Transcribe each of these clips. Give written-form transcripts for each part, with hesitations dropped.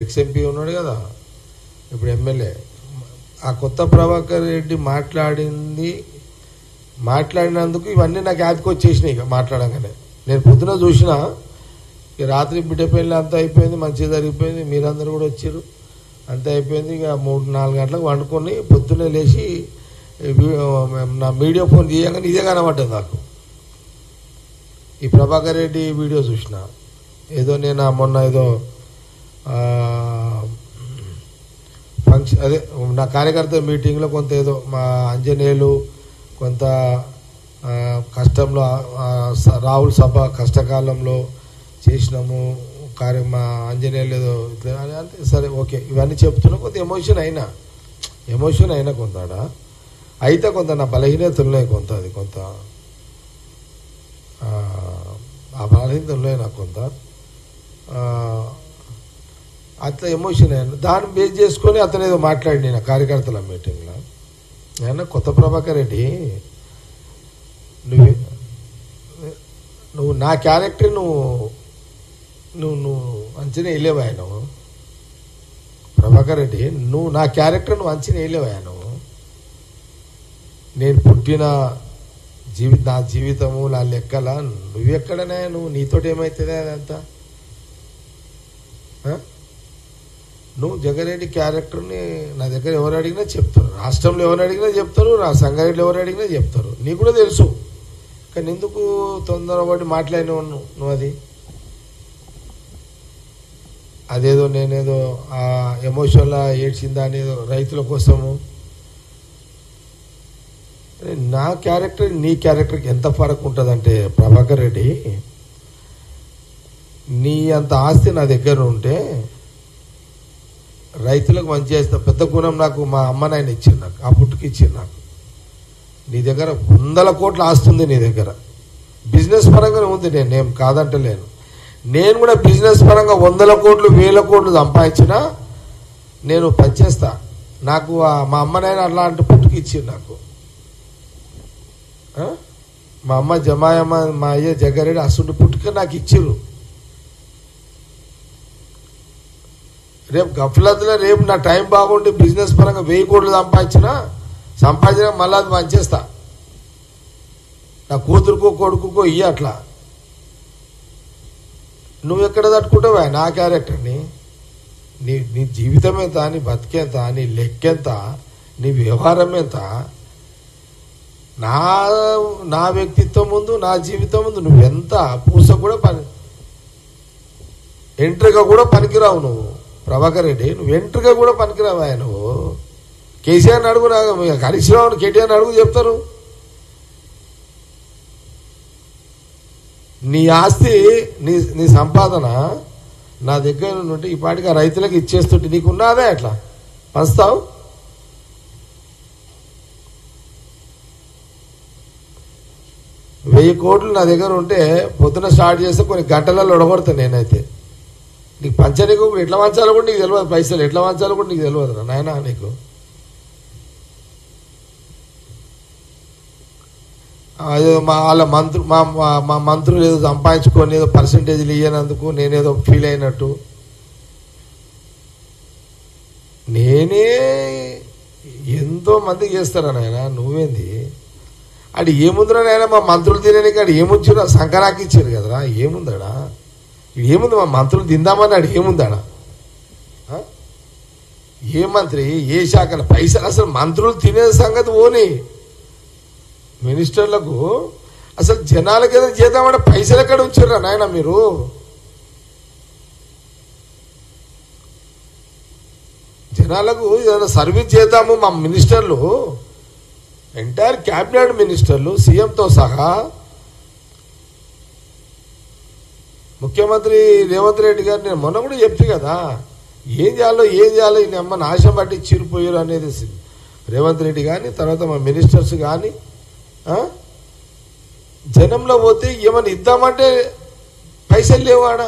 Ex-MP ఉన్నాడు కదా, ఇప్పుడు ఎమ్మెల్యే. ఆ కొత్త ప్రభాకర్ రెడ్డి మాట్లాడినందుకు ఇవన్నీ నాకు యాదకి వచ్చేసినాయి. ఇక మాట్లాడంగానే నేను పొద్దున చూసిన, రాత్రి బిడ్డ పెళ్ళి అంతా అయిపోయింది, మంచిగా జరిగిపోయింది, మీరందరూ కూడా వచ్చారు, అంతా అయిపోయింది. ఇక 3-4 గంటలకు వండుకొని పొద్దున్నే లేచి నా వీడియో ఫోన్ తీయగానే ఇదే కనబడ్డది నాకు. ఈ ప్రభాకర్ రెడ్డి వీడియో చూసిన. ఏదో నేను మొన్న ఏదో ఫంక్షన్, అదే నా కార్యకర్త మీటింగ్లో కొంత ఏదో మా ఆంజనేయులు కొంత కష్టంలో రాహుల్ సభ కష్టకాలంలో చేసినాము మా ఆంజనేయులు ఏదో అంటే సరే ఓకే ఇవన్నీ చెప్తున్నా. కొంత ఎమోషన్ అయినా కొంత అయితే కొంత నా బలహీనతలున్నాయి, కొంత అది కొంత ఆ బలహీనతలున్నాయి నాకు కొంత. అట్లా ఎమోషన్ అయినా దాన్ని బేస్ చేసుకొని అతను ఏదో మాట్లాడి నేను కార్యకర్తల మీటింగ్లో. అయినా కొత్త ప్రభాకర్ రెడ్డి, నువ్వు నా క్యారెక్టర్ నువ్వు అంచనా వేయలేవా నువ్వు? ప్రభాకర్ రెడ్డి, నువ్వు నా క్యారెక్టర్ నువ్వు అంచనా వేయలేవా నువ్వు? నేను పుట్టిన నా జీవితము నా లెక్కల నువ్వెక్కడనే, నీతోటి ఏమవుతుంది అదంతా? నువ్వు జగన్రెడ్డి క్యారెక్టర్ని నా దగ్గర ఎవరు అడిగినా చెప్తారు, రాష్ట్రంలో ఎవరు అడిగినా చెప్తారు, సంగారెడ్డిలో ఎవరు అడిగినా చెప్తారు, నీకు కూడా తెలుసు. కానీ ఎందుకు తొందరపడి మాట్లాడినావు నువ్వు? అదేదో నేనేదో ఆ ఎమోషన్లా ఏడ్చిందా అనేదో రైతుల కోసము. నా క్యారెక్టర్ నీ క్యారెక్టర్కి ఎంత ఫరక్ ఉంటుందంటే ప్రభాకర్ రెడ్డి, నీ అంత ఆస్తి నా దగ్గర ఉంటే రైతులకు మంచి చేస్తా. పెద్ద గుణం నాకు మా అమ్మ నాయన ఇచ్చింది, నాకు ఆ పుట్టుకి ఇచ్చింది నాకు. నీ దగ్గర 100 కోట్ల ఆస్తుంది, నీ దగ్గర బిజినెస్ పరంగానే ఉంది, నేనేం కాదంటలేను. నేను కూడా బిజినెస్ పరంగా 100 కోట్లు 1000 కోట్లు సంపాదించినా నేను పనిచేస్తా. నాకు మా అమ్మ నాయన అట్లాంటి పుట్టుకి ఇచ్చింది నాకు. మా అమ్మ జమాయమ్మ, మా అయ్య జగ్గారెడ్డి అసలు పుట్టుక నాకు ఇచ్చిర్రు. రేపు గఫలత్లో రేపు నా టైం బాగుంటే బిజినెస్ పరంగా 1000 కోట్లు సంపాదించినా మళ్ళీ అది పనిచేస్తా. నా కూతురుకో కొడుకుకో అట్లా. నువ్వు ఎక్కడ తట్టుకుంటావా నా క్యారెక్టర్ని? నీ జీవితం ఎంత, నీ బతికెంత, నీ లెక్కెంత, నీ వ్యవహారం ఎంత? నా వ్యక్తిత్వం ముందు, నా జీవితం ముందు నువ్వెంత పూస కూడా ఎంట్రీగా కూడా పనికిరావు నువ్వు ప్రభాకర్ రెడ్డి. నువ్వు ఎంట్రీగా కూడా పనికిరావా నువ్వు? కేసీఆర్ని అడుగు, హరీష్ రావుని కేటీఆర్ని అడుగు, చెప్తారు. నీ ఆస్తి నీ సంపాదన నా దగ్గర నుండి ఈ పాటికి రైతులకు ఇచ్చేస్తుంటే నీకున్నదే అట్లా పంచుతావు? వెయ్యి కోట్లు నా దగ్గర ఉంటే పొద్దున స్టార్ట్ చేస్తే కొన్ని గంటలలో ఒడగొడతాను నేనైతే. నీకు పంచనీకు ఎట్లా పంచాలో కూడా నీకు తెలియదు, పైసలు ఎట్లా పంచాలో కూడా నీకు తెలియదు నాయన. నీకు అదే వాళ్ళ మా మంత్రులు ఏదో సంపాదించుకొని ఏదో పర్సంటేజ్లు ఇయ్యనందుకు నేనేదో ఫీల్ అయినట్టు. నేనే ఎంతో మందికి చేస్తారా నాయన, నువ్వేంది? అది ఏముందిరా నాయన, మా మంత్రులు తినడానికి అడు ఏముంచిరా, సంకరాకి ఇచ్చారు కదరా, ఏముందాడా? ఏముంది మా మంత్రులు తిందామని అడు ఏముందాడా? ఏ మంత్రి ఏ శాఖల పైసలు అసలు మంత్రులు తినే సంగతి ఓని మినిస్టర్లకు అసలు జనాలకి ఏదో చేద్దామంటే పైసలు ఎక్కడ ఉంచారా నాయన మీరు? జనాలకు ఏదైనా సర్వీస్ చేద్దాము మా మినిస్టర్లు, ఎంటైర్ క్యాబినెట్ మినిస్టర్లు సీఎంతో సహా ముఖ్యమంత్రి రేవంత్ రెడ్డి గారు నేను మొన్న కూడా చెప్తే కదా, ఏం చేయాలో ఈ అమ్మ నాశం పట్టి చీరిపోయారు అనేది రేవంత్ రెడ్డి కానీ తర్వాత మా మినిస్టర్స్ కానీ జనంలో పోతే ఏమన్నా ఇద్దామంటే పైసలు లేవాడా?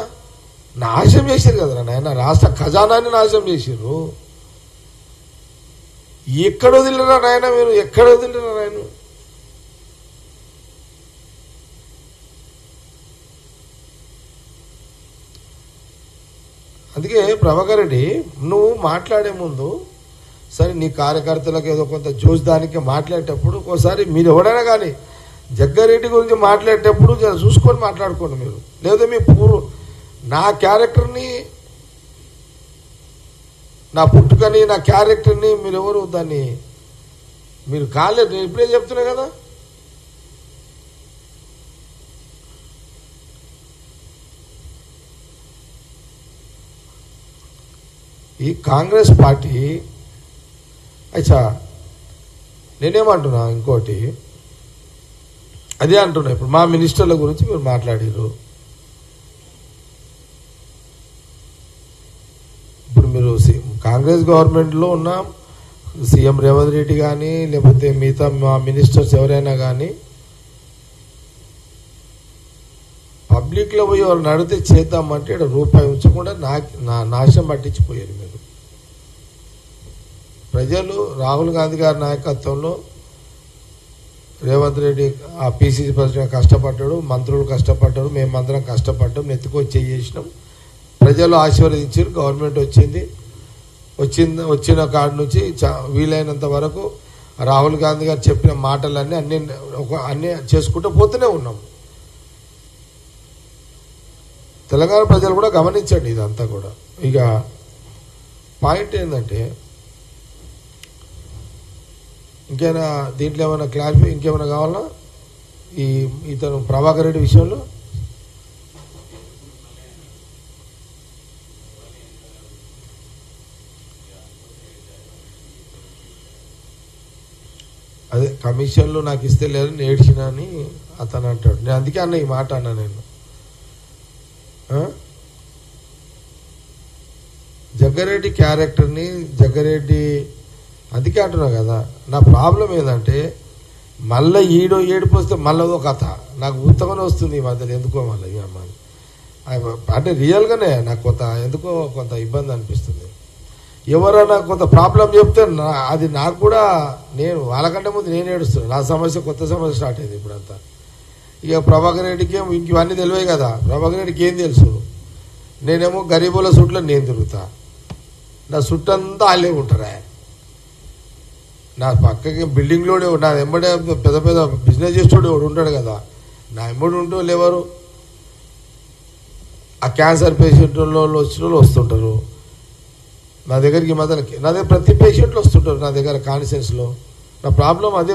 నాశనం చేశారు కదరా నాయన, రాష్ట్ర ఖజానాన్ని నాశనం చేశారు. ఎక్కడ వదిలిరా నాయన మీరు, ఎక్కడ వదిలిరా నాయన? అందుకే అందుకే ప్రభాకర్ రెడ్డి నువ్వు మాట్లాడే ముందు సరే నీ కార్యకర్తలకు ఏదో కొంత చూసడానికి మాట్లాడేటప్పుడు ఒకసారి మీరు ఎవరైనా కానీ జగ్గారెడ్డి గురించి మాట్లాడేటప్పుడు చూసుకొని మాట్లాడుకోండి మీరు. లేదా మీ నా క్యారెక్టర్ని, నా పుట్టుకని, నా క్యారెక్టర్ని మీరు ఎవరు దాన్ని మీరు కాలేదు. నేను ఇప్పుడే చెప్తున్నా కదా. ఈ కాంగ్రెస్ పార్టీ అచ్చా నేనేమంటున్నా ఇంకోటి అదే అంటున్నా. ఇప్పుడు మా మినిస్టర్ల గురించి మీరు మాట్లాడారు. ఇప్పుడు మీరు కాంగ్రెస్ గవర్నమెంట్లో ఉన్న సీఎం రేవంత్ రెడ్డి కానీ లేకపోతే మిగతా మా మినిస్టర్స్ ఎవరైనా కానీ పబ్లిక్లో పోయి వాళ్ళు నడితే చేద్దామంటే ఇక్కడ రూపాయి ఉంచకుండా నాశనం పట్టించిపోయారు మీరు. ప్రజలు రాహుల్ గాంధీ గారి నాయకత్వంలో రేవంత్ రెడ్డి ఆ పిసిసి ప్రెసిడెంట్ కష్టపడ్డాడు, మంత్రులు కష్టపడ్డారు, మేమందరం కష్టపడ్డాం, నెత్తుకొచ్చి చేసినాం. ప్రజలు ఆశీర్వదించారు, గవర్నమెంట్ వచ్చిన కాడి నుంచి వీలైనంత వరకు రాహుల్ గాంధీ గారు చెప్పిన మాటలన్నీ అన్నీ చేసుకుంటూ పోతూనే ఉన్నాం. తెలంగాణ ప్రజలు కూడా గమనించండి ఇదంతా కూడా. ఇక పాయింట్ ఏంటంటే ఇంకేమైనా దీంట్లో ఏమైనా క్లారిఫై ఇంకేమైనా కావాలా ఇతను ప్రభాకర్ రెడ్డి విషయంలో? అదే కమిషన్లు నాకు ఇస్తే లేదని ఏడ్చినా అని అతను అంటాడు. నేను అందుకే అన్న ఈ మాట అన్నా నేను. జగ్గారెడ్డి క్యారెక్టర్ని జగ్గారెడ్డి అందుకే అంటున్నా కదా. నా ప్రాబ్లం ఏంటంటే మళ్ళీ ఏడుపు వస్తే మళ్ళీ ఒక కథ నాకు ఉత్తగానే వస్తుంది ఈ మధ్యలో. ఎందుకో మళ్ళీ అంటే రియల్గానే నాకు కొంత ఇబ్బంది అనిపిస్తుంది. ఎవరైనా కొంత ప్రాబ్లం చెప్తే అది నాకు కూడా నేను వాళ్ళకంటే ముందు నేను ఏడుస్తున్నాను. నా సమస్య కొత్త సమస్య స్టార్ట్ అయింది ఇప్పుడంతా. ఇక ప్రభాకర్ రెడ్డికి ఇవన్నీ తెలివే కదా. ప్రభాకర్ రెడ్డికి ఏం తెలుసు? నేనేమో గరీబుల సుట్లో నేను తిరుగుతా, నా సుట్టంతా వాళ్ళే ఉంటారా. నా పక్కకి బిల్డింగ్లోనే నా వెంబడే పెద్ద పెద్ద బిజినెస్ చేసేవాడు ఎవడు ఉంటాడు కదా. నా వెంబడి ఉంటూ ఎవరు ఆ క్యాన్సర్ పేషెంట్ వచ్చిన వాళ్ళు వస్తుంటారు నా దగ్గరికి. నా దగ్గర ప్రతి పేషెంట్లు వస్తుంటారు నా దగ్గర కాన్షియన్స్లో. నా ప్రాబ్లం అదే.